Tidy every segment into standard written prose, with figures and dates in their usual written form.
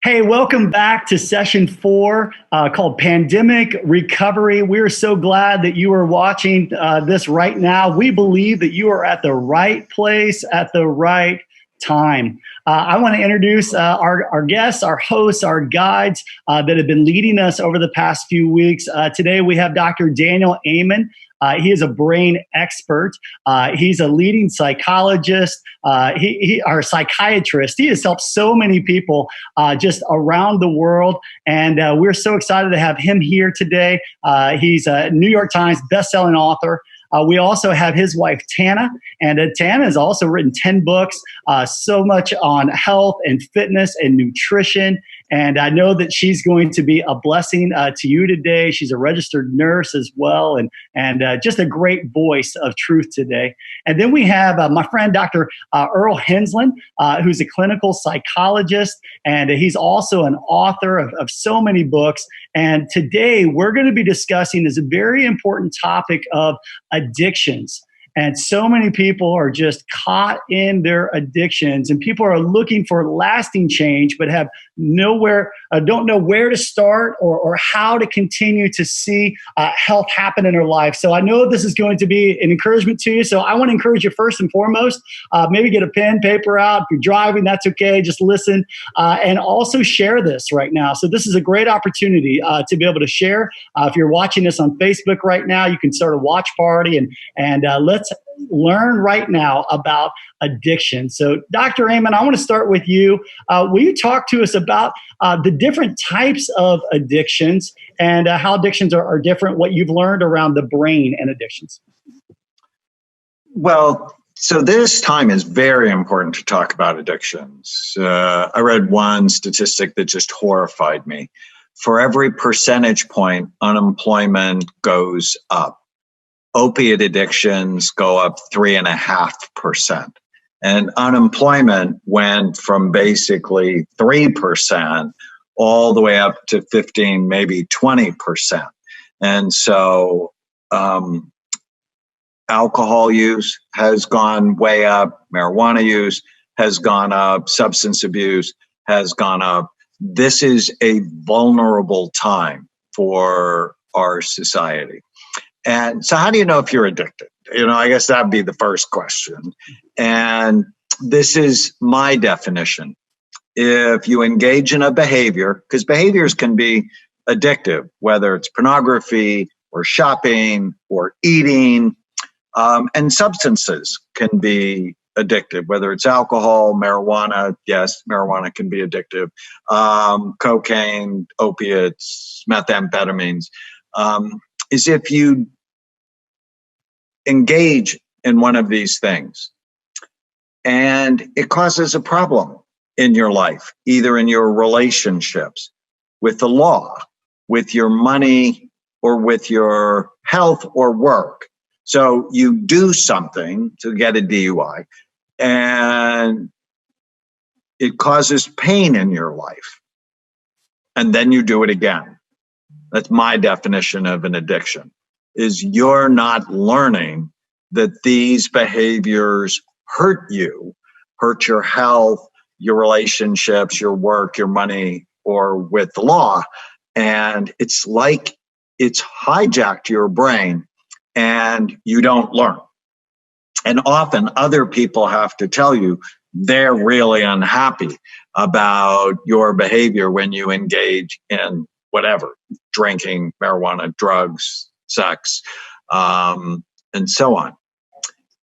Hey, welcome back to session 4 called Pandemic Recovery. We're so glad that you are watching this right now. We believe that you are at the right place at the right time. I want to introduce our guests, our hosts, our guides that have been leading us over the past few weeks. Today we have Dr. Daniel Amen. He is a brain expert. He's a leading psychologist, or psychiatrist. He has helped so many people just around the world. And we're so excited to have him here today. He's a New York Times bestselling author. We also have his wife, Tana, and Tana has also written 10 books, so much on health and fitness and nutrition. And I know that she's going to be a blessing to you today. She's a registered nurse as well, and just a great voice of truth today. And then we have my friend, Dr. Earl Hensland, who's a clinical psychologist, and he's also an author of so many books. And today we're going to be discussing this very important topic of addictions. And so many people are just caught in their addictions, and people are looking for lasting change, but have don't know where to start or how to continue to see health happen in their life. So I know this is going to be an encouragement to you. So I want to encourage you first and foremost, maybe get a pen, paper out. If you're driving, that's okay. Just listen and also share this right now. So this is a great opportunity to be able to share. If you're watching this on Facebook right now, you can start a watch party and let's learn right now about addiction. So Dr. Amen, I want to start with you. Will you talk to us about the different types of addictions and how addictions are different, what you've learned around the brain and addictions? Well, so this time is very important to talk about addictions. I read one statistic that just horrified me. For every percentage point, unemployment goes up. Opiate addictions go up 3.5%. And unemployment went from basically 3% all the way up to 15, maybe 20%. And so alcohol use has gone way up, marijuana use has gone up, substance abuse has gone up. This is a vulnerable time for our society. And so how do you know if you're addicted? I guess that'd be the first question. And this is my definition. If you engage in a behavior, because behaviors can be addictive, whether it's pornography or shopping or eating, and substances can be addictive, whether it's alcohol, marijuana. Yes, marijuana can be addictive. Cocaine, opiates, methamphetamines. Is if you engage in one of these things and it causes a problem in your life, either in your relationships, with the law, with your money, or with your health or work. So you do something to get a DUI and it causes pain in your life, and then you do it again. That's my definition of an addiction, is you're not learning that these behaviors hurt you, hurt your health, your relationships, your work, your money, or with the law. And it's like it's hijacked your brain and you don't learn. And often other people have to tell you they're really unhappy about your behavior when you engage in whatever, drinking, marijuana, drugs, sex, and so on.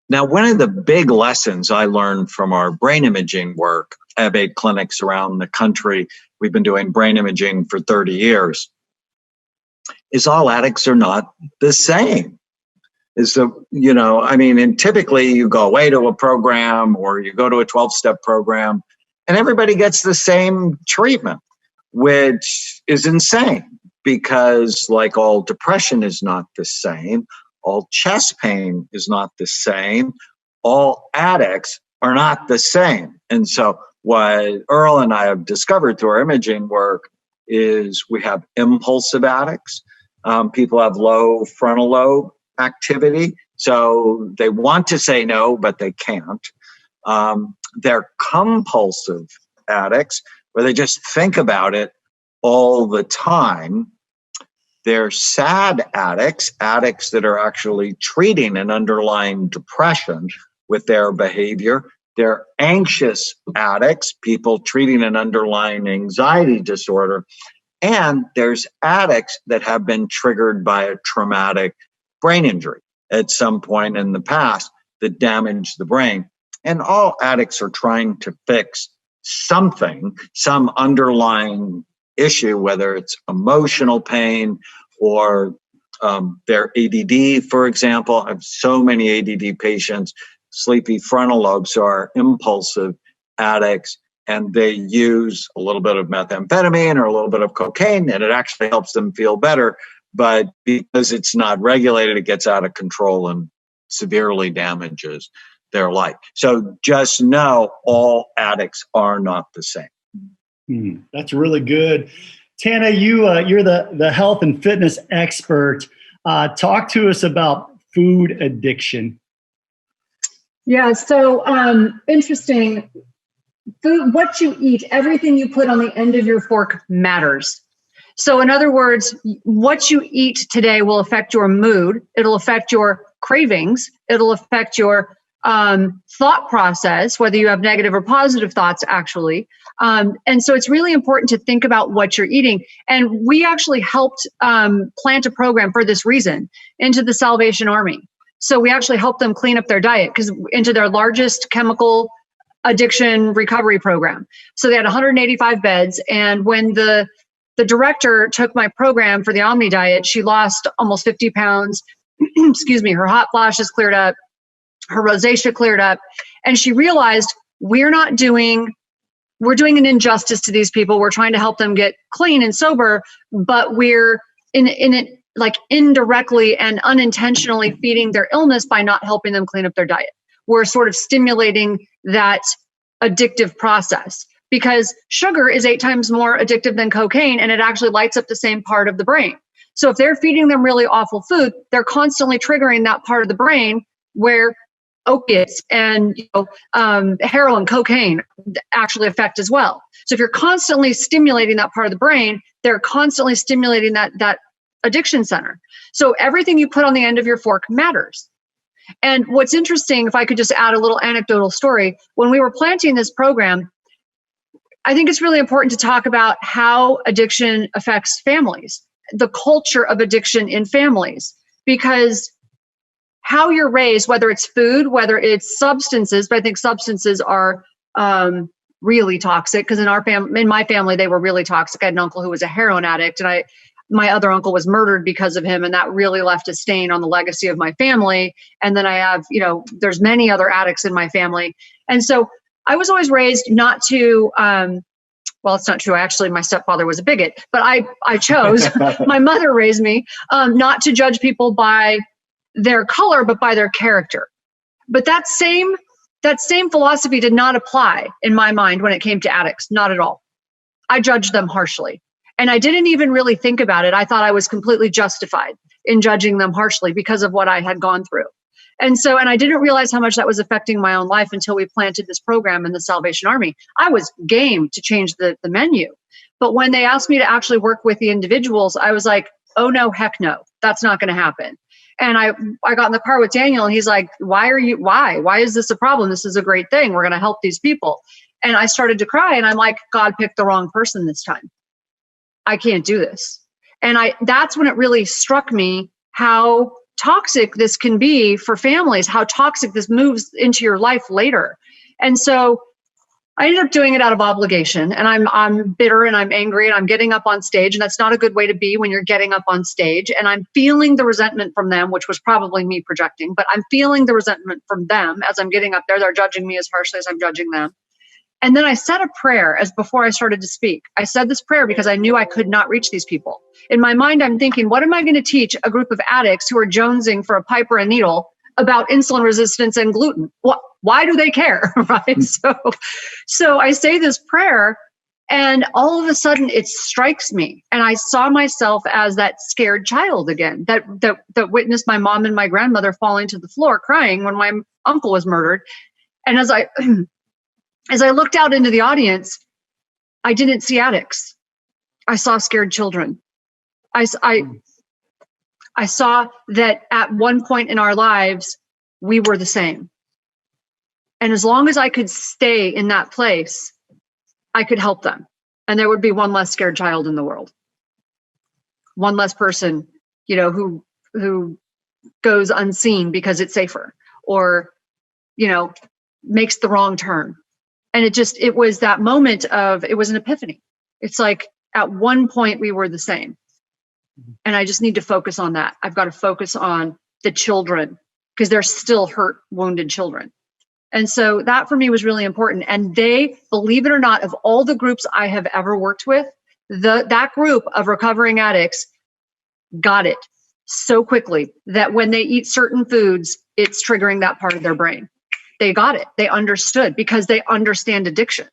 Now, one of the big lessons I learned from our brain imaging work, I have 8 clinics around the country. We've been doing brain imaging for 30 years, is all addicts are not the same. And typically you go away to a program or you go to a 12-step program and everybody gets the same treatment, which is insane because like all depression is not the same, all chest pain is not the same, all addicts are not the same. And so what Earl and I have discovered through our imaging work is we have impulsive addicts. People have low frontal lobe activity, so they want to say no, but they can't. They're compulsive addicts, where they just think about it all the time. They're sad addicts, addicts that are actually treating an underlying depression with their behavior. They're anxious addicts, people treating an underlying anxiety disorder. And there's addicts that have been triggered by a traumatic brain injury at some point in the past that damaged the brain. And all addicts are trying to fix something, some underlying issue, whether it's emotional pain or their ADD, for example. I have so many ADD patients, sleepy frontal lobes are impulsive addicts, and they use a little bit of methamphetamine or a little bit of cocaine, and it actually helps them feel better. But because it's not regulated, it gets out of control and severely damages their life. So just know all addicts are not the same. That's really good. Tana, you're the health and fitness expert. Talk to us about food addiction. Yeah, so interesting. Food, what you eat, everything you put on the end of your fork matters. So in other words, what you eat today will affect your mood. It'll affect your cravings. It'll affect your thought process, whether you have negative or positive thoughts, actually. And so it's really important to think about what you're eating. And we actually helped plant a program for this reason into the Salvation Army. So we actually helped them clean up their diet into their largest chemical addiction recovery program. So they had 185 beds. And when the director took my program for the Omni diet, she lost almost 50 pounds. Excuse me, her hot flashes cleared up, her rosacea cleared up. And she realized we're doing an injustice to these people. We're trying to help them get clean and sober, but we're in it like indirectly and unintentionally feeding their illness by not helping them clean up their diet. We're sort of stimulating that addictive process because sugar is 8 times more addictive than cocaine, and it actually lights up the same part of the brain. So if they're feeding them really awful food, they're constantly triggering that part of the brain where opiates and heroin, cocaine actually affect as well. So if you're constantly stimulating that part of the brain, they're constantly stimulating that addiction center. So everything you put on the end of your fork matters. And what's interesting, if I could just add a little anecdotal story, when we were planting this program, I think it's really important to talk about how addiction affects families, the culture of addiction in families, because how you're raised, whether it's food, whether it's substances, but I think substances are really toxic because in my family, they were really toxic. I had an uncle who was a heroin addict, and my other uncle was murdered because of him. And that really left a stain on the legacy of my family. And then I have, there's many other addicts in my family. And so I was always raised not to, well, it's not true. Actually, my stepfather was a bigot, but I chose, my mother raised me not to judge people by their color, but by their character. But that same philosophy did not apply in my mind when it came to addicts, not at all. I judged them harshly. And I didn't even really think about it. I thought I was completely justified in judging them harshly because of what I had gone through. And I didn't realize how much that was affecting my own life until we planted this program in the Salvation Army. I was game to change the menu. But when they asked me to actually work with the individuals, I was like, oh no, heck no, that's not going to happen. And I got in the car with Daniel and he's like, why is this a problem? This is a great thing. We're going to help these people. And I started to cry and I'm like, God picked the wrong person this time. I can't do this. And that's when it really struck me how toxic this can be for families, how toxic this moves into your life later. And so I ended up doing it out of obligation, and I'm bitter and I'm angry and I'm getting up on stage, and that's not a good way to be when you're getting up on stage. And I'm feeling the resentment from them, which was probably me projecting, but I'm feeling the resentment from them as I'm getting up there. They're judging me as harshly as I'm judging them. And then I said a prayer as before I started to speak. I said this prayer because I knew I could not reach these people. In my mind, I'm thinking, what am I going to teach a group of addicts who are jonesing for a pipe or a needle about insulin resistance and gluten? Why do they care, right? So I say this prayer, and all of a sudden it strikes me, and I saw myself as that scared child again, that witnessed my mom and my grandmother falling to the floor crying when my uncle was murdered. And as I looked out into the audience, I didn't see addicts. I saw scared children. I saw that at one point in our lives, we were the same. And as long as I could stay in that place, I could help them. And there would be one less scared child in the world. One less person, who goes unseen because it's safer, or, makes the wrong turn. And it was that moment it was an epiphany. It's like at one point we were the same. And I just need to focus on that. I've got to focus on the children because they're still hurt, wounded children. And so that for me was really important. And they, believe it or not, of all the groups I have ever worked with, that group of recovering addicts got it so quickly that when they eat certain foods, it's triggering that part of their brain. They got it. They understood because they understand addiction.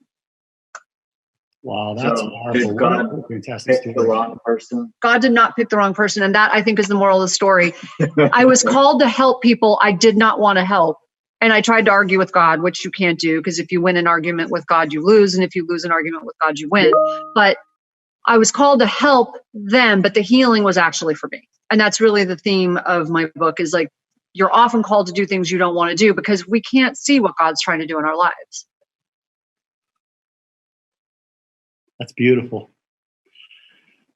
Wow, that's powerful. God picked the wrong person? God did not pick the wrong person. And that, I think, is the moral of the story. I was called to help people I did not want to help. And I tried to argue with God, which you can't do, because if you win an argument with God, you lose. And if you lose an argument with God, you win. But I was called to help them, but the healing was actually for me. And that's really the theme of my book, is like, you're often called to do things you don't want to do because we can't see what God's trying to do in our lives. That's beautiful.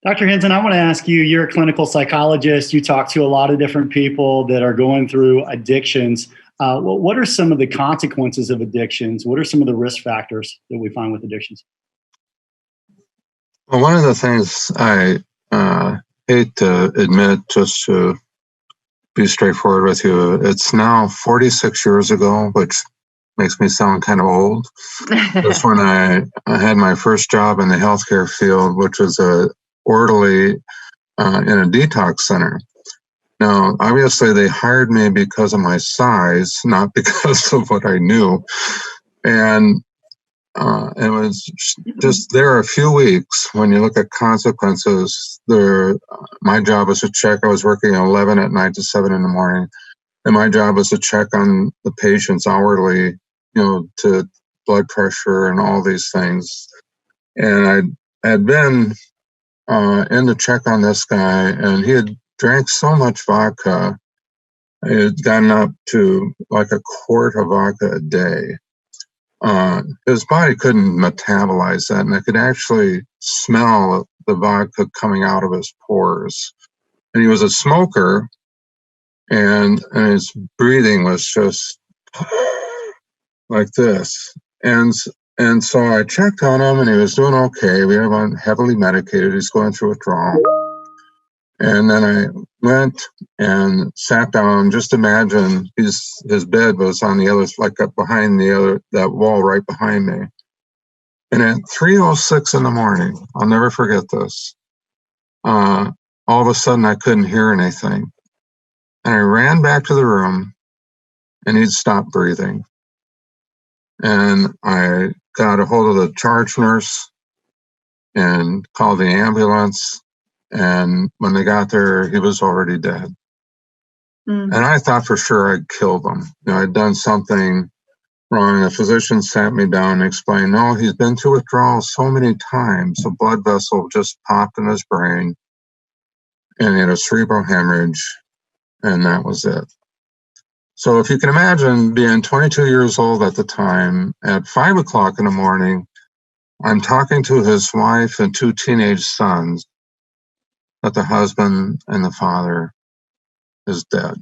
Dr. Hinton, I want to ask you, you're a clinical psychologist. You talk to a lot of different people that are going through addictions. What are some of the consequences of addictions? What are some of the risk factors that we find with addictions? Well, one of the things I hate to admit, just to be straightforward with you, it's now 46 years ago, which makes me sound kind of old. That's when I had my first job in the healthcare field, which was a orderly in a detox center. Now, obviously, they hired me because of my size, not because of what I knew. And it was just there a few weeks. When you look at consequences, my job was to check. I was working 11 at night to 7 in the morning. And my job was to check on the patients hourly, to blood pressure and all these things. And I had been in to check on this guy, and he had drank so much vodka. It had gotten up to like a quart of vodka a day. His body couldn't metabolize that, and I could actually smell the vodka coming out of his pores. And he was a smoker, and his breathing was just like this. And so I checked on him, and he was doing okay. We have him heavily medicated. He's going through withdrawal. And then I went and sat down. Just imagine his bed was on the other, like up behind that wall right behind me. And at 3:06 in the morning, I'll never forget this. All of a sudden, I couldn't hear anything, and I ran back to the room, and he'd stopped breathing. And I got a hold of the charge nurse and called the ambulance. And when they got there, he was already dead. And I thought for sure I'd killed him. I'd done something wrong. The physician sat me down and explained, no, he's been through withdrawal so many times. A blood vessel just popped in his brain and he had a cerebral hemorrhage, and that was it. So if you can imagine being 22 years old at the time, at 5 o'clock in the morning, I'm talking to his wife and 2 teenage sons that the husband and the father is dead.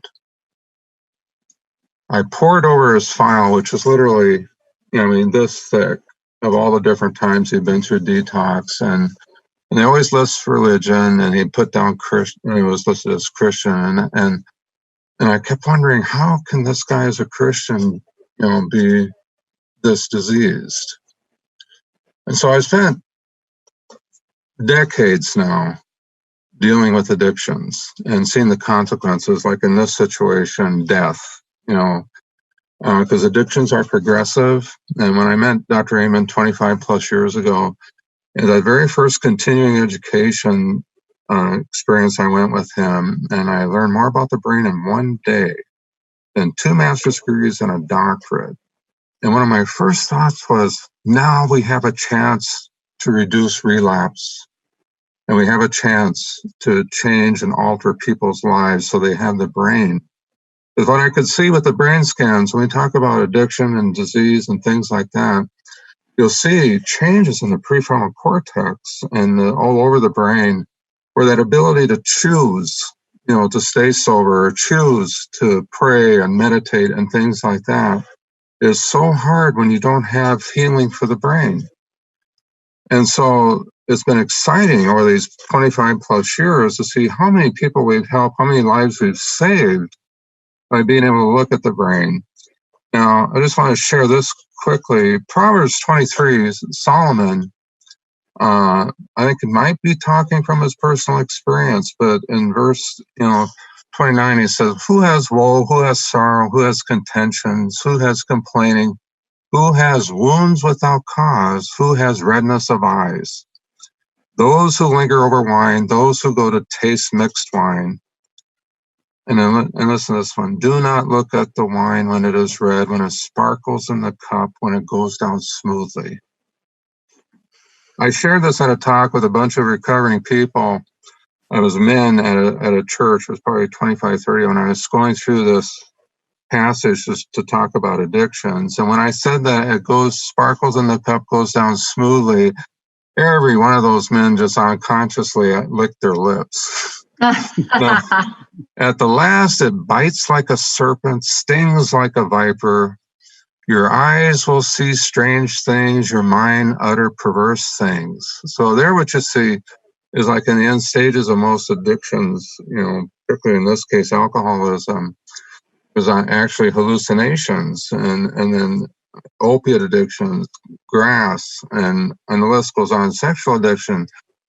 I poured over his file, which is literally, this thick, of all the different times he'd been through detox, and they always list religion, and he put down Christian, and he was listed as Christian, and I kept wondering, how can this guy as a Christian, be this diseased? And so I spent decades now dealing with addictions and seeing the consequences, like in this situation, death. Because addictions are progressive. And when I met Dr. Amen 25 plus years ago, in that very first continuing education experience, I went with him, and I learned more about the brain in one day than 2 master's degrees and a doctorate. And one of my first thoughts was, now we have a chance to reduce relapse, and we have a chance to change and alter people's lives so they have the brain. Because what I could see with the brain scans, when we talk about addiction and disease and things like that, you'll see changes in the prefrontal cortex and all over the brain, where that ability to choose, to stay sober, or choose to pray and meditate and things like that is so hard when you don't have healing for the brain. And so it's been exciting over these 25 plus years to see how many people we've helped, how many lives we've saved by being able to look at the brain. Now, I just want to share this quickly. Proverbs 23, Solomon, I think it might be talking from his personal experience, but in verse 29, he says, who has woe, who has sorrow, who has contentions, who has complaining, who has wounds without cause, who has redness of eyes? Those who linger over wine, those who go to taste mixed wine. And listen to this one. Do not look at the wine when it is red, when it sparkles in the cup, when it goes down smoothly. I shared this at a talk with a bunch of recovering people. I was men at a church. It was probably 25, 30 when I was going through this passage just to talk about addictions. And when I said that it sparkles in the cup, goes down smoothly, every one of those men just unconsciously licked their lips. Now, at the last, it bites like a serpent, stings like a viper. Your eyes will see strange things, your mind utter perverse things. So there what you see is like in the end stages of most addictions, particularly in this case, alcoholism, is actually hallucinations, and then opiate addictions, grass, and the list goes on. Sexual addiction,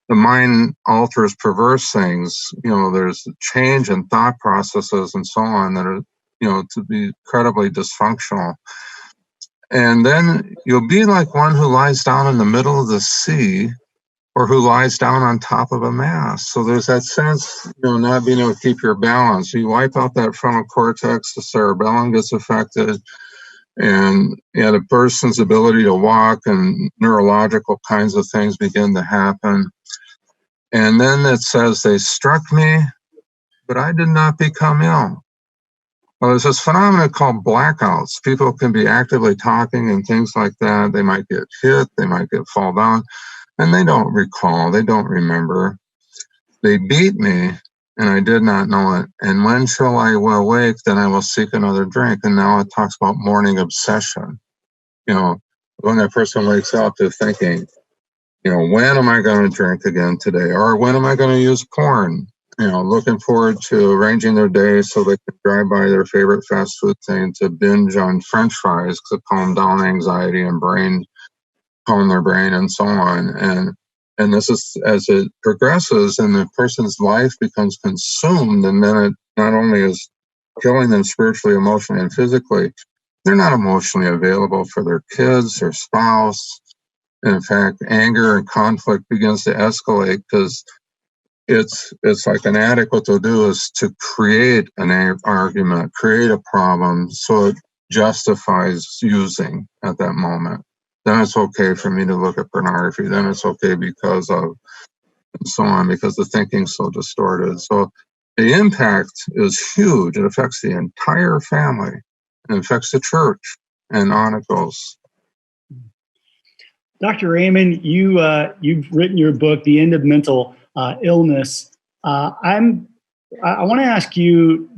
the mind alters perverse things. There's change in thought processes and so on that are, to be incredibly dysfunctional. And then you'll be like one who lies down in the middle of the sea, or who lies down on top of a mast. So there's that sense, not being able to keep your balance. You wipe out that frontal cortex, the cerebellum gets affected, and the person's ability to walk and neurological kinds of things begin to happen. And then it says, they struck me, but I did not become ill. Well, there's this phenomenon called blackouts. People can be actively talking and things like that. They might get hit, they might fall down, and they don't recall, they don't remember. They beat me, and I did not know it. And when shall I awake, then I will seek another drink. And now it talks about morning obsession. When that person wakes up, they're thinking, when am I going to drink again today? Or when am I going to use porn? Looking forward to arranging their day so they can drive by their favorite fast food thing to binge on French fries to calm down anxiety and calm their brain and so on. And this is, as it progresses and the person's life becomes consumed, and then it not only is killing them spiritually, emotionally, and physically, they're not emotionally available for their kids, their spouse. And in fact, anger and conflict begins to escalate because it's like an addict, what they'll do is to create an argument, create a problem, so it justifies using at that moment. Then it's okay for me to look at pornography. Then it's okay because of, and so on, because the thinking's so distorted. So the impact is huge. It affects the entire family. It affects the church, and on it goes. Dr. Raymond, you've written your book, The End of Mental Illness. I want to ask you,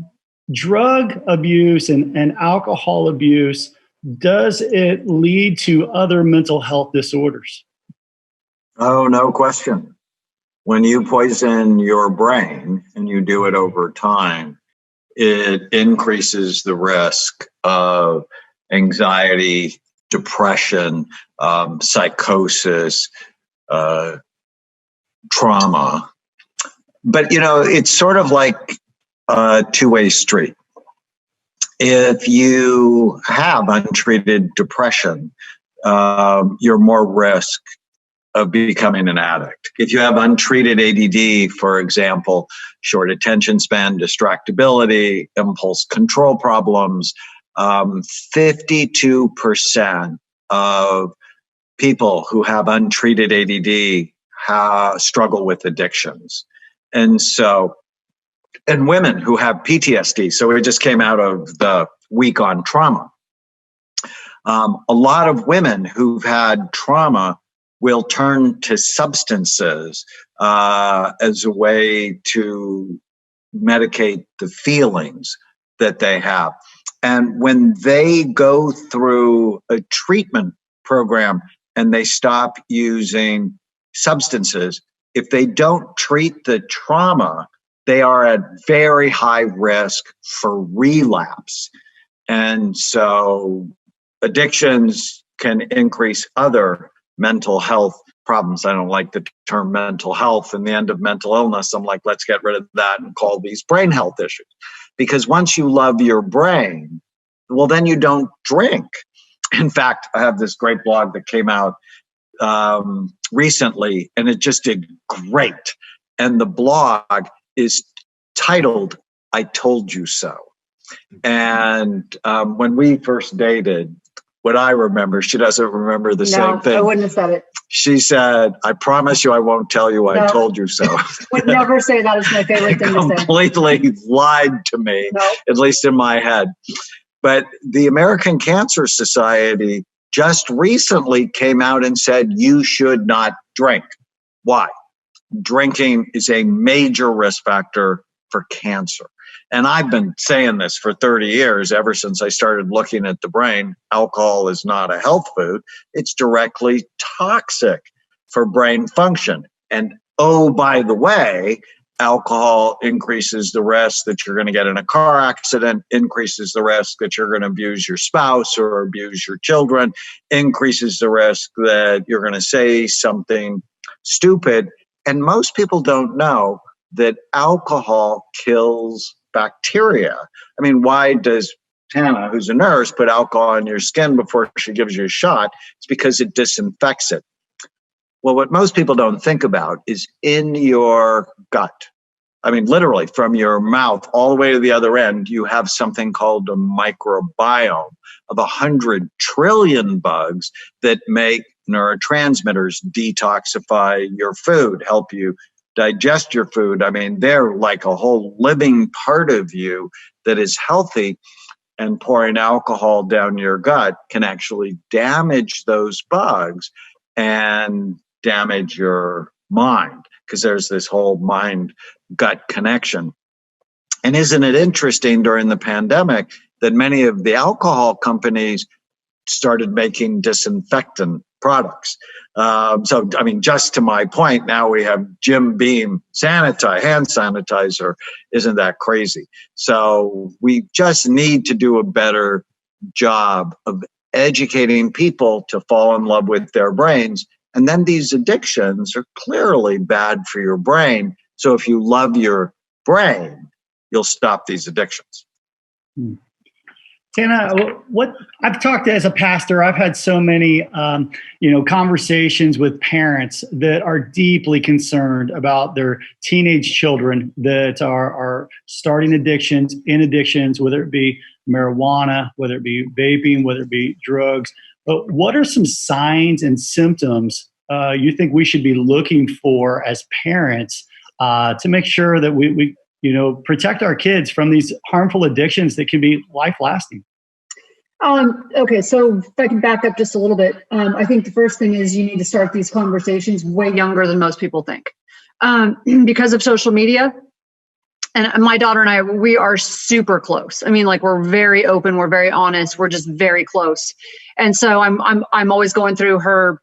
drug abuse and alcohol abuse, does it lead to other mental health disorders? Oh, no question. When you poison your brain and you do it over time, it increases the risk of anxiety, depression, psychosis, trauma. But, it's sort of like a two-way street. If you have untreated depression, you're more risk of becoming an addict. If you have untreated ADD, for example, short attention span, distractibility, impulse control problems, 52% of people who have untreated ADD struggle with addictions. And women who have PTSD. So we just came out of the week on trauma. A lot of women who've had trauma will turn to substances as a way to medicate the feelings that they have. And when they go through a treatment program and they stop using substances, if they don't treat the trauma, they are at very high risk for relapse. And so addictions can increase other mental health problems. I don't like the term mental health and the end of mental illness. I'm like, let's get rid of that and call these brain health issues. Because once you love your brain, well, then you don't drink. In fact, I have this great blog that came out recently, and it just did great. And the blog is titled, I Told You So. And when we first dated, what I remember, she doesn't remember the same thing. I wouldn't have said it. She said, I promise you I won't tell you I told you so. Would never say that is my favorite thing to say. Completely lied to me, at least in my head. But the American Cancer Society just recently came out and said you should not drink. Why? Drinking is a major risk factor for cancer. And I've been saying this for 30 years, ever since I started looking at the brain. Alcohol is not a health food. It's directly toxic for brain function. And oh, by the way, alcohol increases the risk that you're going to get in a car accident, increases the risk that you're going to abuse your spouse or abuse your children, increases the risk that you're going to say something stupid. And most people don't know that alcohol kills bacteria. I mean, why does Tana, who's a nurse, put alcohol on your skin before she gives you a shot? It's because it disinfects it. Well, what most people don't think about is in your gut. I mean, literally from your mouth all the way to the other end, you have something called a microbiome of 100 trillion bugs that make neurotransmitters, detoxify your food, help you digest your food. I mean, they're like a whole living part of you that is healthy, and pouring alcohol down your gut can actually damage those bugs and damage your mind, because there's this whole mind-gut connection. And isn't it interesting during the pandemic that many of the alcohol companies started making disinfectant products? So, I mean, just to my point, now we have Jim Beam hand sanitizer. Isn't that crazy? So we just need to do a better job of educating people to fall in love with their brains. And then these addictions are clearly bad for your brain. So if you love your brain, you'll stop these addictions. Tana, what I've talked as a pastor, I've had so many, conversations with parents that are deeply concerned about their teenage children that are starting addictions, whether it be marijuana, whether it be vaping, whether it be drugs. But what are some signs and symptoms you think we should be looking for as parents to make sure that we protect our kids from these harmful addictions that can be life lasting? Okay, so if I can back up just a little bit, I think the first thing is you need to start these conversations way younger than most people think. Because of social media, and my daughter and I, we are super close. I mean, like, we're very open, we're very honest, we're just very close. And so I'm always going through her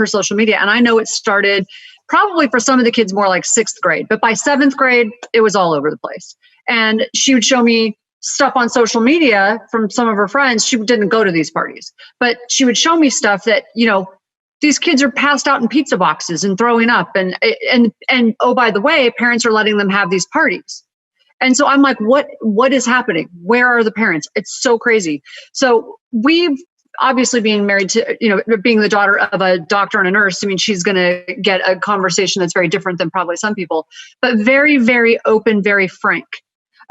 social media, and I know it started probably for some of the kids more like 6th grade, but by 7th grade, it was all over the place. And she would show me stuff on social media from some of her friends. She didn't go to these parties, but she would show me stuff that, these kids are passed out in pizza boxes and throwing up. And oh, by the way, parents are letting them have these parties. And so I'm like, what is happening? Where are the parents? It's so crazy. So we've obviously, being married to, being the daughter of a doctor and a nurse, I mean, she's going to get a conversation that's very different than probably some people, but very, very open, very frank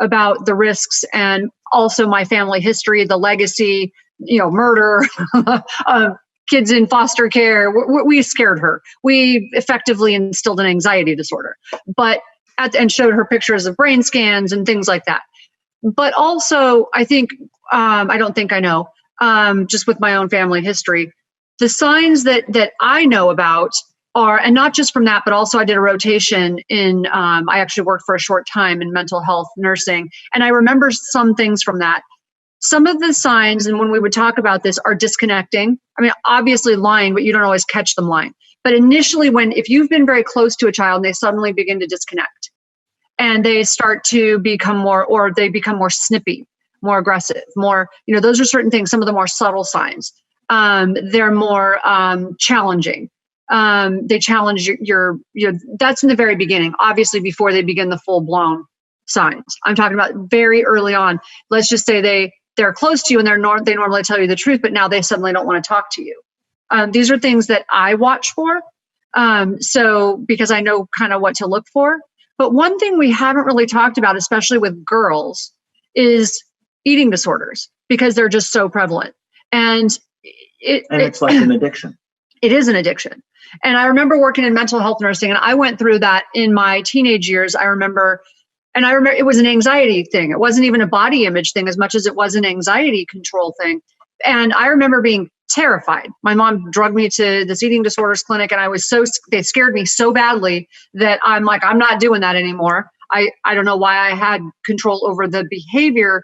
about the risks, and also my family history, the legacy, murder, kids in foster care. We scared her. We effectively instilled an anxiety disorder, and showed her pictures of brain scans and things like that. But also, I think, I don't think I know, just with my own family history, the signs that I know about are, and not just from that, but also I did a rotation in, I actually worked for a short time in mental health nursing. And I remember some things from that. Some of the signs, and when we would talk about this, are disconnecting. I mean, obviously lying, but you don't always catch them lying. But initially, if you've been very close to a child and they suddenly begin to disconnect and they start to become more snippy, more aggressive, more, those are certain things, some of the more subtle signs. They're more challenging. They challenge your, that's in the very beginning, obviously before they begin the full blown signs. I'm talking about very early on. Let's just say they're close to you and they normally tell you the truth, but now they suddenly don't want to talk to you. These are things that I watch for. So because I know kind of what to look for. But one thing we haven't really talked about, especially with girls, is eating disorders, because they're just so prevalent. And it's like an addiction. It is an addiction. And I remember working in mental health nursing, and I went through that in my teenage years. I remember it was an anxiety thing. It wasn't even a body image thing as much as it was an anxiety control thing. And I remember being terrified. My mom drugged me to this eating disorders clinic, and they scared me so badly that I'm like, I'm not doing that anymore. I don't know why I had control over the behavior,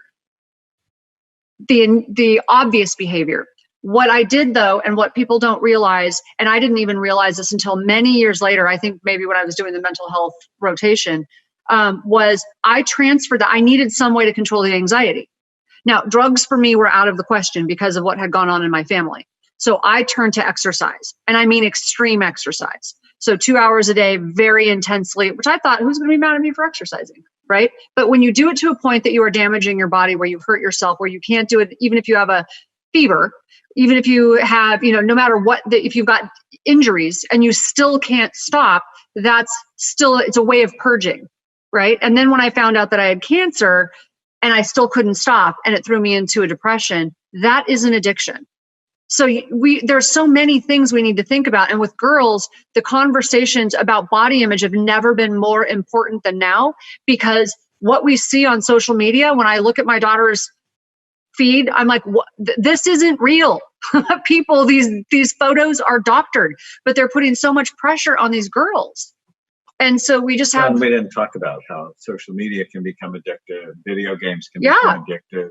the obvious behavior. What I did, though, and what people don't realize, and I didn't even realize this until many years later, I think maybe when I was doing the mental health rotation, was I transferred that. I needed some way to control the anxiety. Now, drugs for me were out of the question because of what had gone on in my family. So I turned to exercise, and I mean extreme exercise. So 2 hours a day, very intensely, which I thought, who's going to be mad at me for exercising, right? But when you do it to a point that you are damaging your body, where you've hurt yourself, where you can't do it, even if you have a fever, even if you have, no matter what, if you've got injuries and you still can't stop, it's a way of purging, right? And then when I found out that I had cancer and I still couldn't stop, and it threw me into a depression, that is an addiction. So there's so many things we need to think about. And with girls, the conversations about body image have never been more important than now, because what we see on social media, when I look at my daughter's feed, I'm like, this isn't real. People, these photos are doctored, but they're putting so much pressure on these girls. And so we just have... we didn't talk about how social media can become addictive. Video games can become addictive.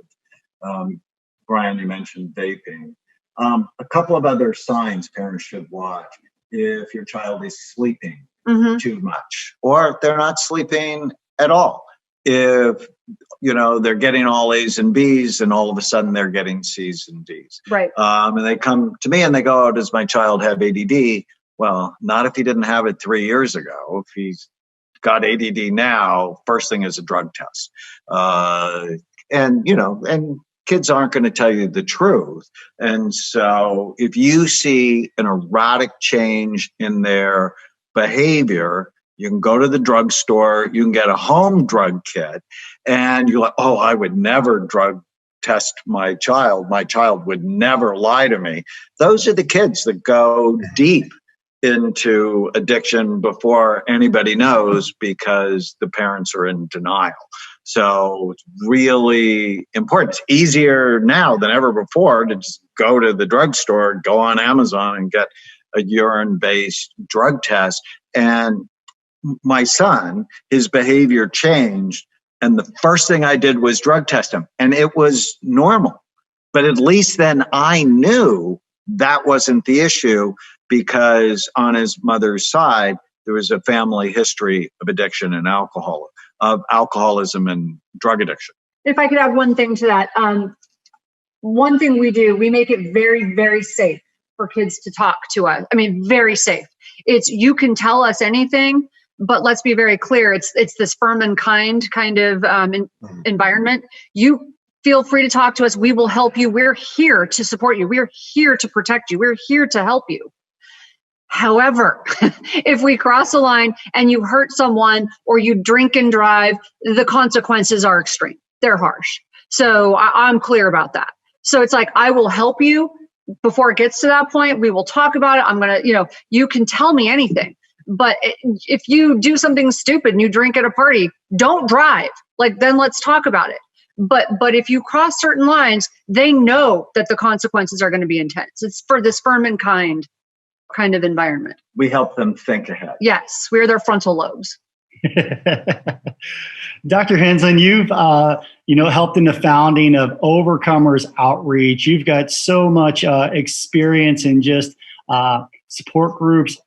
Brian, you mentioned vaping. A couple of other signs parents should watch: if your child is sleeping too much, or if they're not sleeping at all. If, they're getting all A's and B's, and all of a sudden they're getting C's and D's. Right. And they come to me and they go, does my child have ADD? Well, not if he didn't have it 3 years ago. If he's got ADD now, first thing is a drug test. And kids aren't going to tell you the truth. And so if you see an erratic change in their behavior, you can go to the drugstore, you can get a home drug kit, and you're like, oh, I would never drug test my child. My child would never lie to me. Those are the kids that go deep into addiction before anybody knows because the parents are in denial. So it's really important. It's easier now than ever before to just go to the drugstore, go on Amazon and get a urine-based drug test. And my son, his behavior changed. And the first thing I did was drug test him. And it was normal. But at least then I knew that wasn't the issue, because on his mother's side, there was a family history of addiction and alcoholism and drug addiction. If I could add one thing to that, one thing we do, we make it very, very safe for kids to talk to us. I mean, very safe. It's, you can tell us anything, but let's be very clear. It's this firm and kind of environment. You feel free to talk to us. We will help you. We're here to support you. We're here to protect you. We're here to help you. However, if we cross a line and you hurt someone or you drink and drive, the consequences are extreme. They're harsh. So I'm clear about that. So it's like, I will help you before it gets to that point. We will talk about it. I'm going to, you can tell me anything. But if you do something stupid and you drink at a party, don't drive. Like, then let's talk about it. But if you cross certain lines, they know that the consequences are going to be intense. It's for this firm and kind of environment. We help them think ahead. Yes, we're their frontal lobes. Dr. Henslin, you've helped in the founding of Overcomers Outreach. You've got so much experience in just support groups,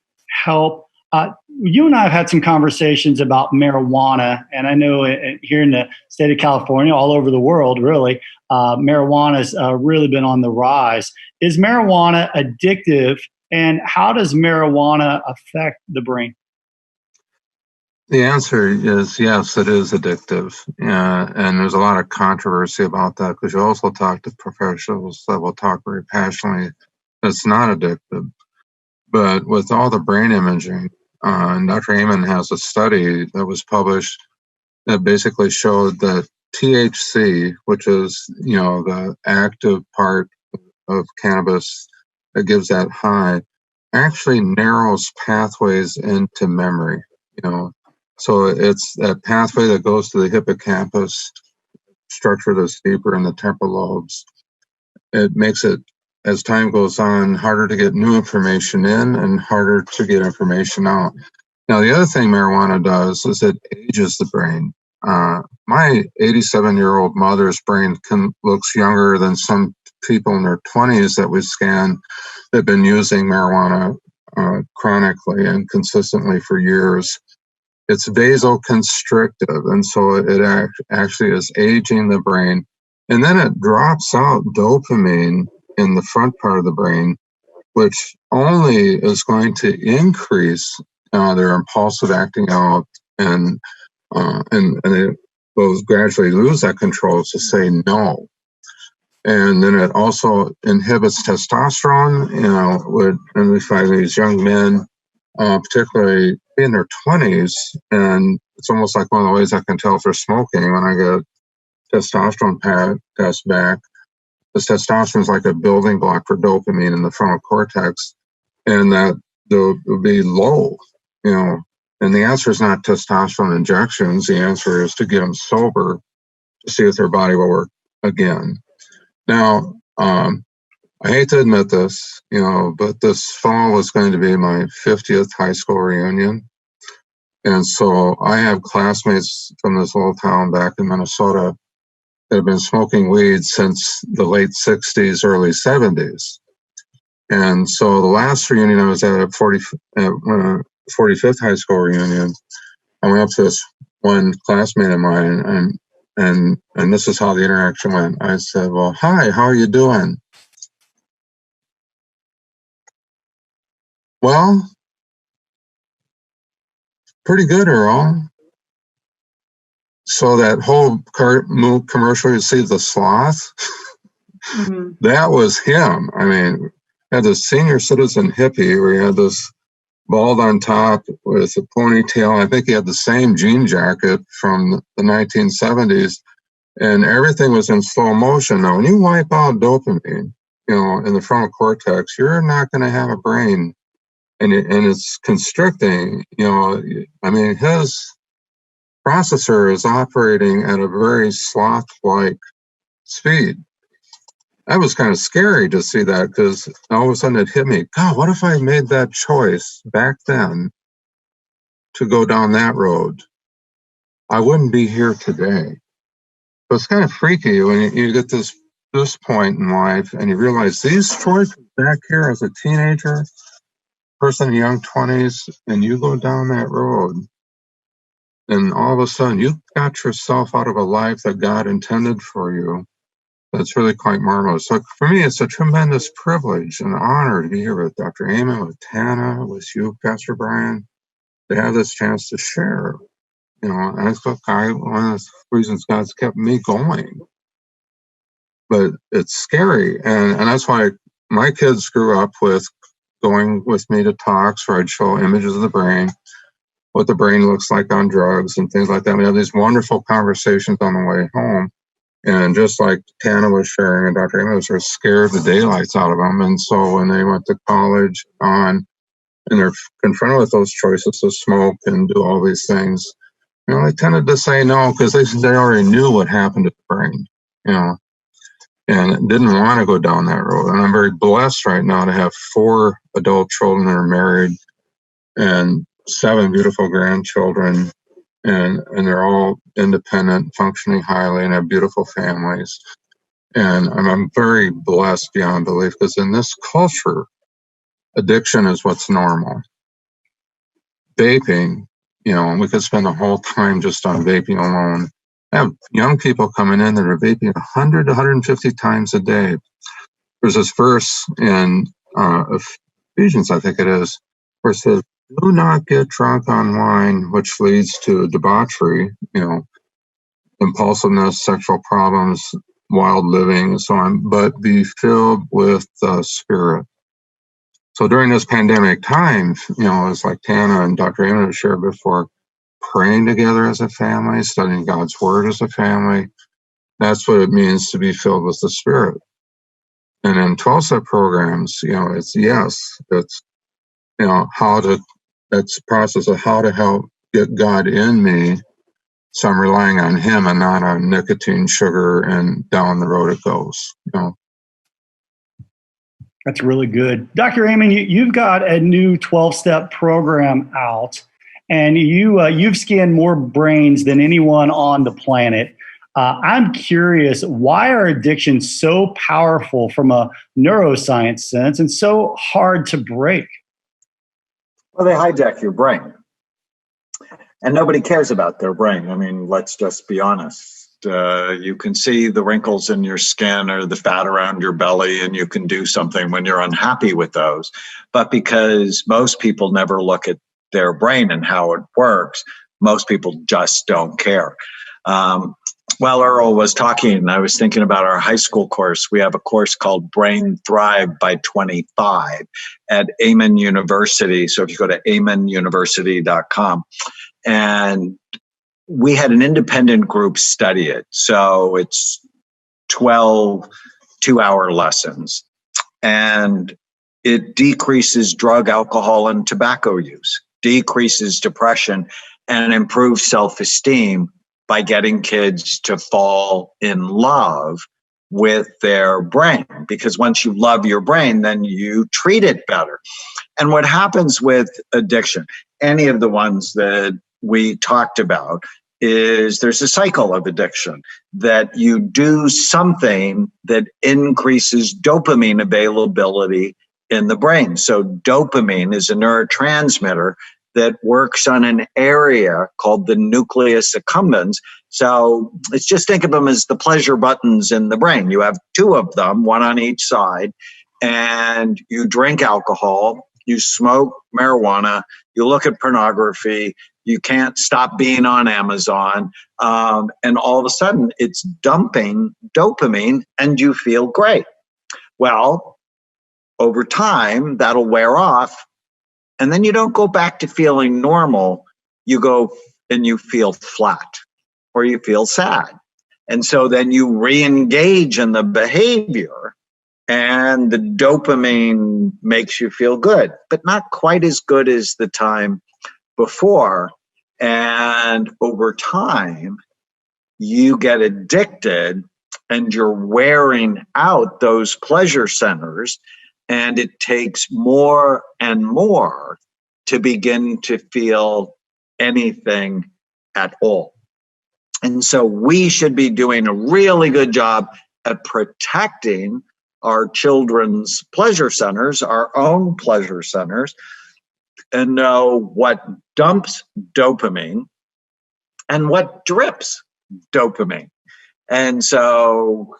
help. You and I have had some conversations about marijuana, and I know here in the state of California, all over the world, really, marijuana has really been on the rise. Is marijuana addictive, and how does marijuana affect the brain? The answer is yes, it is addictive. And there's a lot of controversy about that, because you also talk to professionals that will talk very passionately. It's not addictive. But with all the brain imaging, Dr. Amen has a study that was published that basically showed that THC, which is, the active part of cannabis that gives that high, actually narrows pathways into memory, So it's that pathway that goes to the hippocampus structure that's deeper in the temporal lobes. It makes it, as time goes on, harder to get new information in and harder to get information out. Now, the other thing marijuana does is it ages the brain. My 87-year-old mother's brain looks younger than some people in their 20s that we scan that have been using marijuana chronically and consistently for years. It's vasoconstrictive, and so it actually is aging the brain. And then it drops out dopamine in the front part of the brain, which only is going to increase their impulsive acting out, and it will gradually lose that control to say no. And then it also inhibits testosterone, and we find these young men, particularly in their 20s, and it's almost like one of the ways I can tell if they're smoking when I get testosterone test back. Because testosterone is like a building block for dopamine in the frontal cortex, and that they'll be low, And the answer is not testosterone injections. The answer is to get them sober to see if their body will work again. Now, I hate to admit this, but this fall was going to be my 50th high school reunion. And so I have classmates from this little town back in Minnesota that have been smoking weed since the late 60s, early 70s. And so the last reunion I was at 45th high school reunion, I went up to this one classmate of mine, and this is how the interaction went. I said, well, hi, how are you doing? Well, pretty good, Earl. So that whole commercial, you see the sloth, That was him. I mean, had this senior citizen hippie where he had this bald on top with a ponytail. I think he had the same jean jacket from the 1970s, and everything was in slow motion. Now, when you wipe out dopamine, in the frontal cortex, you're not going to have a brain, and it's constricting. I mean, his processor is operating at a very sloth-like speed. That was kind of scary to see that, because all of a sudden it hit me. God, what if I made that choice back then to go down that road? I wouldn't be here today. So it's kind of freaky when you get this point in life and you realize these choices back here as a teenager, person in young 20s, and you go down that road, and all of a sudden you got yourself out of a life that God intended for you. That's really quite marvelous. So for me, it's a tremendous privilege and honor to be here with Dr. Amen, with Tana, with you, Pastor Brian, to have this chance to share. And that's one of the reasons God's kept me going. But it's scary, and that's why my kids grew up with going with me to talks where I'd show images of the brain, what the brain looks like on drugs and things like that. We had these wonderful conversations on the way home. And just like Tana was sharing and Dr. Amos, are scared the daylights out of them. And so when they went to college and they're confronted with those choices to smoke and do all these things, they tended to say no, because they already knew what happened to the brain, and didn't want to go down that road. And I'm very blessed right now to have 4 adult children that are married and 7 beautiful grandchildren. And they're all independent, functioning highly, and have beautiful families. And I'm very blessed beyond belief, because in this culture, addiction is what's normal. Vaping, we could spend the whole time just on vaping alone. I have young people coming in that are vaping 100 to 150 times a day. There's this verse in Ephesians, I think it is, where it says, do not get drunk on wine, which leads to debauchery, impulsiveness, sexual problems, wild living, and so on, but be filled with the Spirit. So during this pandemic time, it's like Tana and Dr. Amos shared before, praying together as a family, studying God's Word as a family. That's what it means to be filled with the Spirit. And in 12-step programs, it's that's the process of how to help get God in me, so I'm relying on Him and not on nicotine, sugar, and down the road it goes. That's really good. Dr. Amen, you've got a new 12-step program out, and you've scanned more brains than anyone on the planet. I'm curious, why are addictions so powerful from a neuroscience sense and so hard to break? Well, they hijack your brain. And nobody cares about their brain. I mean, let's just be honest. You can see the wrinkles in your skin or the fat around your belly, and you can do something when you're unhappy with those. But because most people never look at their brain and how it works, most people just don't care. While Earl was talking, I was thinking about our high school course. We have a course called Brain Thrive by 25 at Amen University. So if you go to amenuniversity.com, and we had an independent group study it. So it's 12 2-hour lessons, and it decreases drug, alcohol, and tobacco use, decreases depression, and improves self-esteem by getting kids to fall in love with their brain. Because once you love your brain, then you treat it better. And what happens with addiction, any of the ones that we talked about, is there's a cycle of addiction, that you do something that increases dopamine availability in the brain. So dopamine is a neurotransmitter that works on an area called the nucleus accumbens. So let's just think of them as the pleasure buttons in the brain. You have 2 of them, 1 on each side, and you drink alcohol, you smoke marijuana, you look at pornography, You can't stop being on Amazon. And all of a sudden it's dumping dopamine and you feel great. Well, over time, that'll wear off. And then you don't go back to feeling normal. You go and you feel flat or you feel sad. And so then you re-engage in the behavior and the dopamine makes you feel good, but not quite as good as the time before. And over time, you get addicted and you're wearing out those pleasure centers. And it takes more and more to begin to feel anything at all. And so we should be doing a really good job at protecting our children's pleasure centers, our own pleasure centers, and know what dumps dopamine and what drips dopamine. And so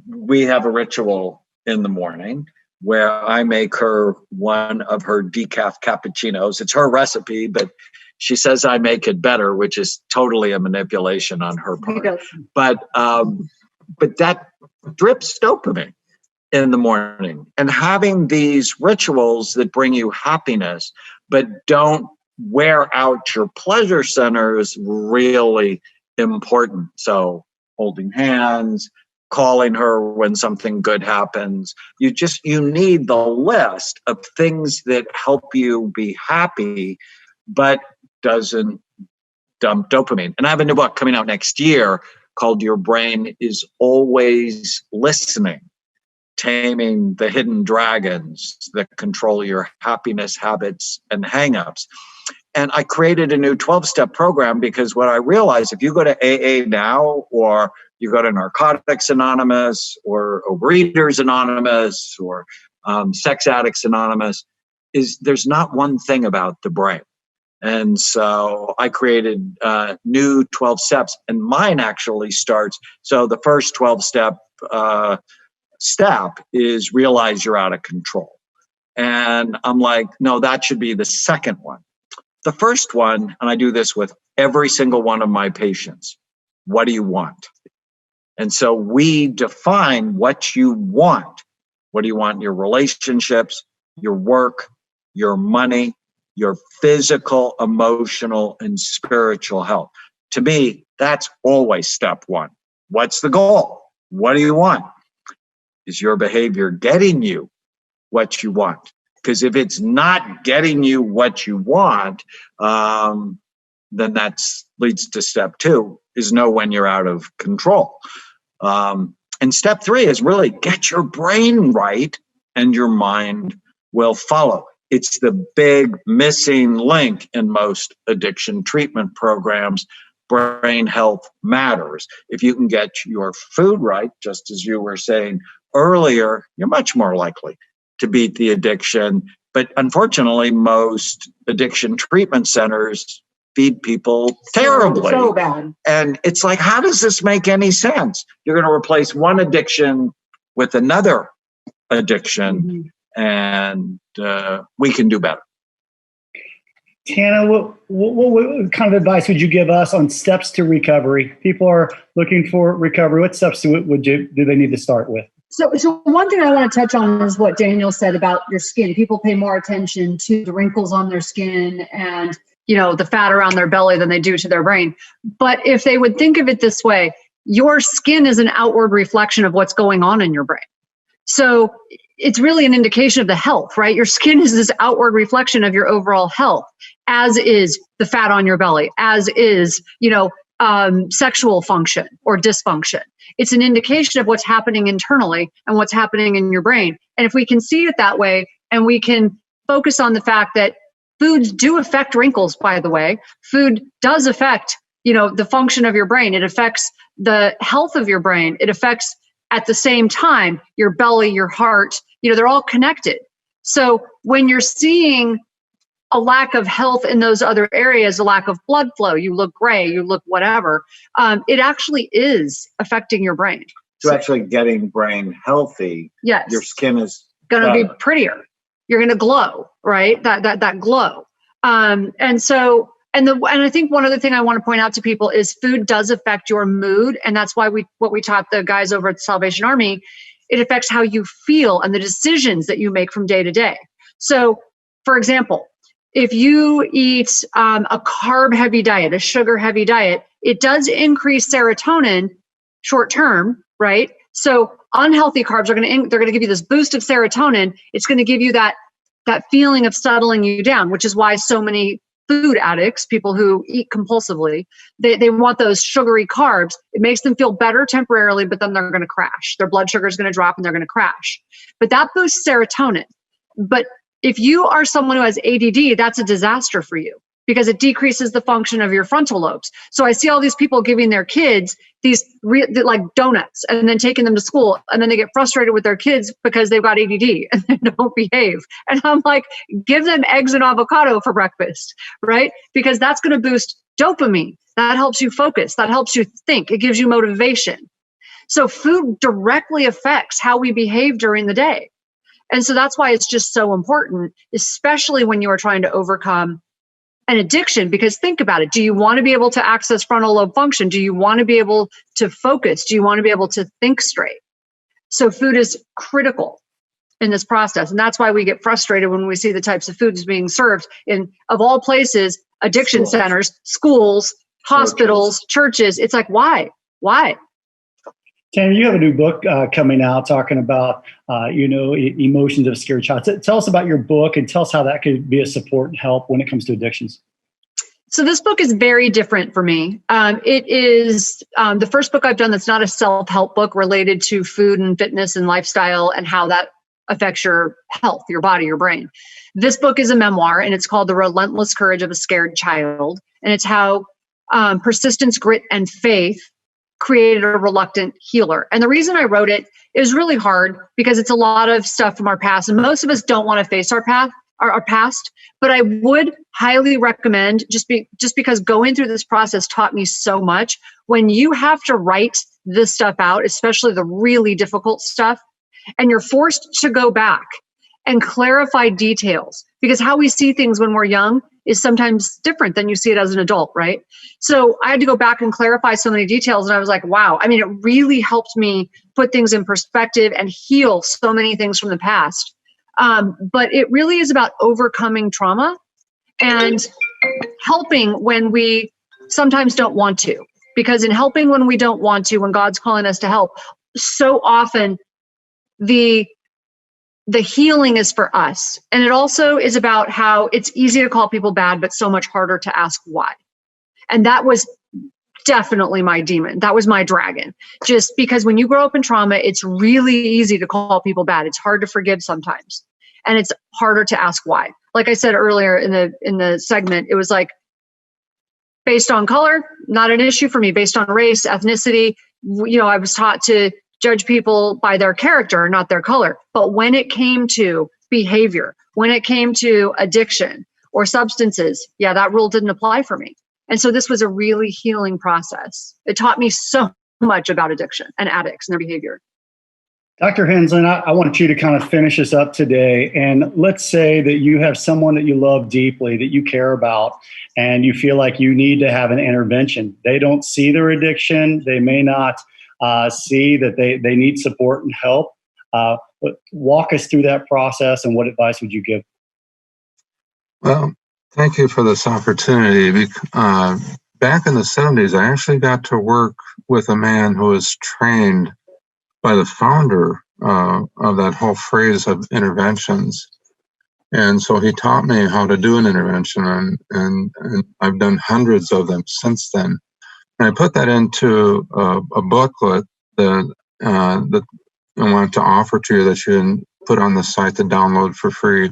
we have a ritual in the morning where I make her one of her decaf cappuccinos. It's her recipe, but she says I make it better, which is totally a manipulation on her part. But that drips dopamine in the morning. And having these rituals that bring you happiness, but don't wear out your pleasure center is really important. So holding hands, calling her when something good happens. You need the list of things that help you be happy, but doesn't dump dopamine. And I have a new book coming out next year called Your Brain is Always Listening, Taming the Hidden Dragons that Control Your Happiness, Habits, and Hangups. And I created a new 12-step program because what I realized, if you go to AA now, or you go to Narcotics Anonymous, or Overeaters Anonymous, or Sex Addicts Anonymous, is there's not one thing about the brain. And so I created new 12 steps, and mine actually starts. So the first 12-step step is realize you're out of control. And I'm like, no, that should be the second one. The first one, and I do this with every single one of my patients, what do you want? And so we define what you want. What do you want in your relationships, your work, your money, your physical, emotional, and spiritual health? To me, that's always step one. What's the goal? What do you want? Is your behavior getting you what you want? Because if it's not getting you what you want, then that leads to step two, is know when you're out of control. And step three is really get your brain right and your mind will follow. It's the big missing link in most addiction treatment programs. Brain health matters. If you can get your food right, just as you were saying earlier, you're much more likely to beat the addiction. But unfortunately, most addiction treatment centers feed people terribly. So bad. And it's like, how does this make any sense? You're going to replace one addiction with another addiction, and we can do better. Tana, what kind of advice would you give us on steps to recovery? People are looking for recovery. What steps do they need to start with? So one thing I want to touch on is what Daniel said about your skin. People pay more attention to the wrinkles on their skin and, the fat around their belly than they do to their brain. But if they would think of it this way, your skin is an outward reflection of what's going on in your brain. So it's really an indication of the health, right? Your skin is this outward reflection of your overall health, as is the fat on your belly, as is, sexual function or dysfunction. It's an indication of what's happening internally and what's happening in your brain. And if we can see it that way, and we can focus on the fact that foods do affect wrinkles, by the way, food does affect, the function of your brain. It affects the health of your brain. It affects, at the same time, your belly, your heart, they're all connected. So when you're seeing a lack of health in those other areas, a lack of blood flow, you look gray, you look whatever, it actually is affecting your brain. So actually getting brain healthy, yes, your skin is going to be prettier. You're going to glow, right? That glow. And I think one other thing I want to point out to people is food does affect your mood. And that's why what we taught the guys over at the Salvation Army, it affects how you feel and the decisions that you make from day to day. So, for example, if you eat a carb-heavy diet, a sugar-heavy diet, it does increase serotonin short term, right? So unhealthy carbs they're going to give you this boost of serotonin. It's going to give you that feeling of settling you down, which is why so many food addicts, people who eat compulsively, they want those sugary carbs. It makes them feel better temporarily, but then they're going to crash. Their blood sugar is going to drop and they're going to crash. But that boosts serotonin. But if you are someone who has ADD, that's a disaster for you because it decreases the function of your frontal lobes. So I see all these people giving their kids these like donuts and then taking them to school, and then they get frustrated with their kids because they've got ADD and they don't behave. And I'm like, give them eggs and avocado for breakfast, right? Because that's going to boost dopamine. That helps you focus. That helps you think. It gives you motivation. So food directly affects how we behave during the day. And so that's why it's just so important, especially when you are trying to overcome an addiction, because think about it. Do you want to be able to access frontal lobe function? Do you want to be able to focus? Do you want to be able to think straight? So food is critical in this process. And that's why we get frustrated when we see the types of foods being served in, of all places, addiction centers, schools, hospitals, churches. It's like, why? Why? Tanner, you have a new book coming out talking about, emotions of a scared child. Tell us about your book and tell us how that could be a support and help when it comes to addictions. So this book is very different for me. It is the first book I've done that's not a self-help book related to food and fitness and lifestyle and how that affects your health, your body, your brain. This book is a memoir, and it's called The Relentless Courage of a Scared Child. And it's how persistence, grit, and faith created a reluctant healer. And the reason I wrote it is really hard because it's a lot of stuff from our past. And most of us don't want to face our past. But I would highly recommend, just because going through this process taught me so much. When you have to write this stuff out, especially the really difficult stuff, and you're forced to go back and clarify details, because how we see things when we're young is sometimes different than you see it as an adult, right? So I had to go back and clarify so many details, and I was like, wow. I mean, it really helped me put things in perspective and heal so many things from the past. But it really is about overcoming trauma and helping when we sometimes don't want to. Because in helping when we don't want to, when God's calling us to help, so often the healing is for us. And it also is about how it's easy to call people bad, but so much harder to ask why. And that was definitely my demon. That was my dragon. Just because when you grow up in trauma, it's really easy to call people bad. It's hard to forgive sometimes. And it's harder to ask why. Like I said earlier in the segment, it was like, based on color, not an issue for me. Based on race, ethnicity, I was taught to judge people by their character, not their color. But when it came to behavior, when it came to addiction or substances, that rule didn't apply for me. And so this was a really healing process. It taught me so much about addiction and addicts and their behavior. Dr. Henslin, I want you to kind of finish us up today. And let's say that you have someone that you love deeply, that you care about, and you feel like you need to have an intervention. They don't see their addiction. They may not see that they need support and help. But walk us through that process, and what advice would you give? Well, thank you for this opportunity. Back in the 70s, I actually got to work with a man who was trained by the founder of that whole phrase of interventions. And so he taught me how to do an intervention, and I've done hundreds of them since then. And I put that into a booklet that I wanted to offer to you, that you can put on the site to download for free.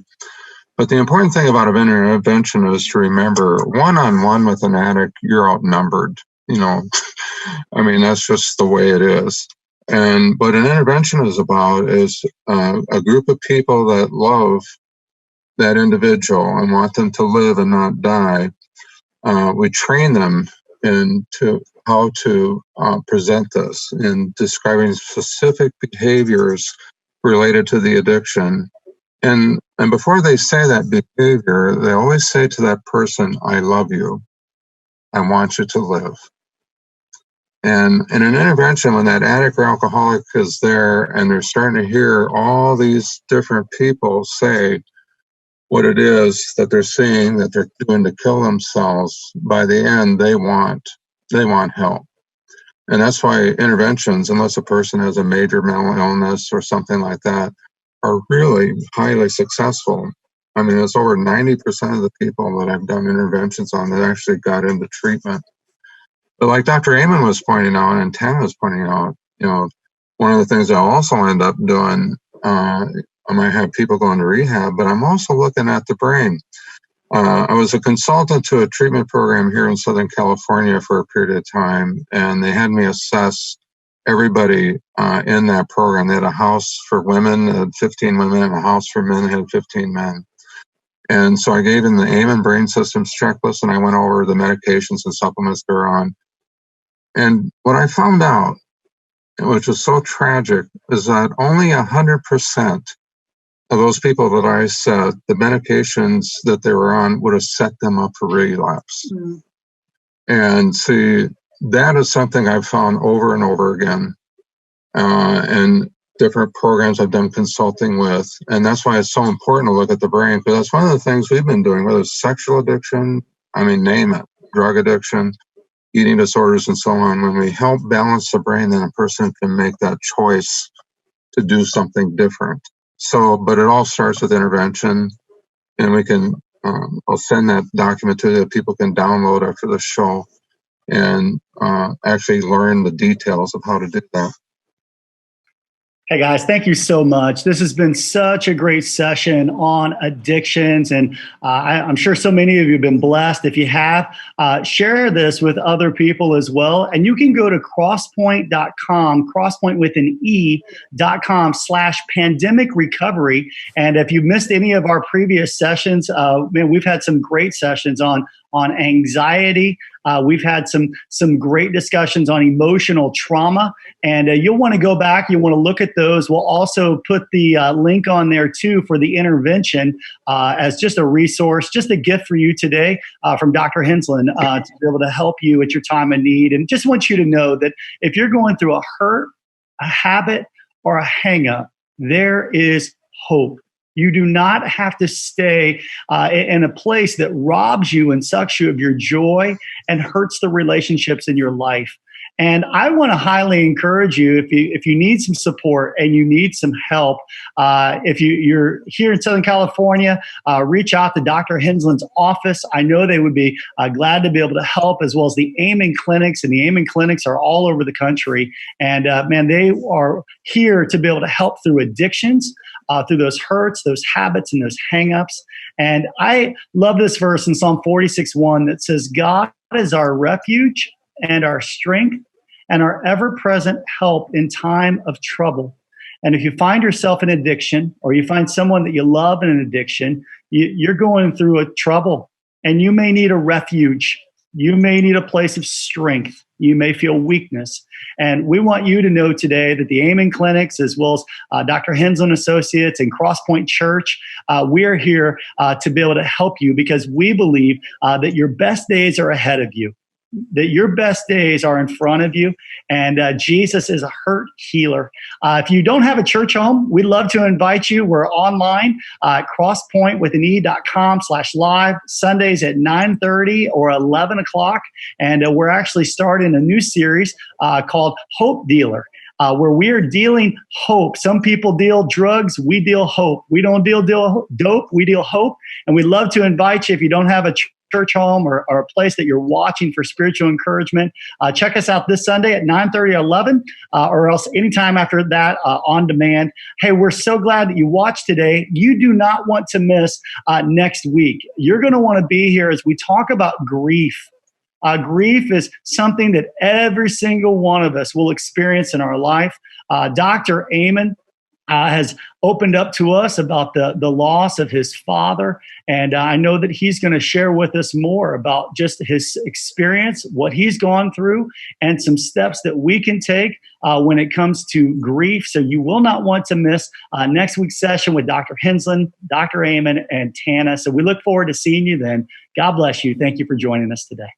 But the important thing about an intervention is to remember, one-on-one with an addict, you're outnumbered. I mean, that's just the way it is. And what an intervention is about is a group of people that love that individual and want them to live and not die. We train them into how to present this in describing specific behaviors related to the addiction And before they say that behavior, they always say to that person, I love you. I want you to live. And in an intervention, when that addict or alcoholic is there and they're starting to hear all these different people say what it is that they're seeing that they're doing to kill themselves, by the end, they want help. And that's why interventions, unless a person has a major mental illness or something like that, are really highly successful. I mean, it's over 90% of the people that I've done interventions on that actually got into treatment. But like Dr. Amen was pointing out and Tam was pointing out, one of the things I'll also end up doing, I might have people going to rehab, but I'm also looking at the brain. I was a consultant to a treatment program here in Southern California for a period of time, and they had me assess everybody in that program. They had a house for women, had 15 women, and a house for men, had 15 men. And so I gave them the Amen Brain Systems checklist, and I went over the medications and supplements they're on. And what I found out, which was so tragic, is that only 100% of those people that I said the medications that they were on would have set them up for relapse. Mm. And see, that is something I've found over and over again in different programs I've done consulting with. And that's why it's so important to look at the brain, because that's one of the things we've been doing, whether it's sexual addiction, I mean, name it, drug addiction, eating disorders, and so on. When we help balance the brain, then a person can make that choice to do something different. So, but it all starts with intervention, and we can, I'll send that document to you that people can download after the show and actually learn the details of how to do that. Hey guys, thank you so much. This has been such a great session on addictions, and I'm sure so many of you have been blessed. If you have, share this with other people as well. And you can go to crosspoint.com, crosspoint with an E.com/pandemic recovery. And if you missed any of our previous sessions, man, we've had some great sessions on anxiety. We've had some great discussions on emotional trauma, and you'll want to go back. You want to look at those. We'll also put the link on there too for the intervention as just a resource, just a gift for you today from Dr. Henslin to be able to help you at your time of need. And just want you to know that if you're going through a hurt, a habit, or a hang-up, there is hope. You do not have to stay in a place that robs you and sucks you of your joy and hurts the relationships in your life. And I want to highly encourage you, if you need some support and you need some help, if you're here in Southern California, reach out to Dr. Henslin's office. I know they would be glad to be able to help, as well as the Amen clinics. And the Amen clinics are all over the country. And man, they are here to be able to help through addictions, through those hurts, those habits, and those hangups. And I love this verse in Psalm 46:1 that says, God is our refuge and our strength and our ever-present help in time of trouble. And if you find yourself in addiction, or you find someone that you love in an addiction, you're going through a trouble, and you may need a refuge. You may need a place of strength. You may feel weakness. And we want you to know today that the Amen Clinics, as well as Dr. Henslin Associates and Crosspoint Church, we are here to be able to help you, because we believe that your best days are ahead of you, that your best days are in front of you, and Jesus is a hurt healer. If you don't have a church home, we'd love to invite you. We're online at crosspointwithane.com/live, Sundays at 9:30 or 11 o'clock. And we're actually starting a new series called Hope Dealer, where we are dealing hope. Some people deal drugs, we deal hope. We don't deal dope, we deal hope. And we'd love to invite you, if you don't have a church home or a place that you're watching for spiritual encouragement, check us out this Sunday at 9:30 or 11, or else anytime after that on demand. Hey, we're so glad that you watched today. You do not want to miss next week. You're going to want to be here as we talk about grief. Grief is something that every single one of us will experience in our life. Dr. Amen has opened up to us about the loss of his father. And I know that he's going to share with us more about just his experience, what he's gone through, and some steps that we can take when it comes to grief. So you will not want to miss next week's session with Dr. Hensland, Dr. Amen, and Tana. So we look forward to seeing you then. God bless you. Thank you for joining us today.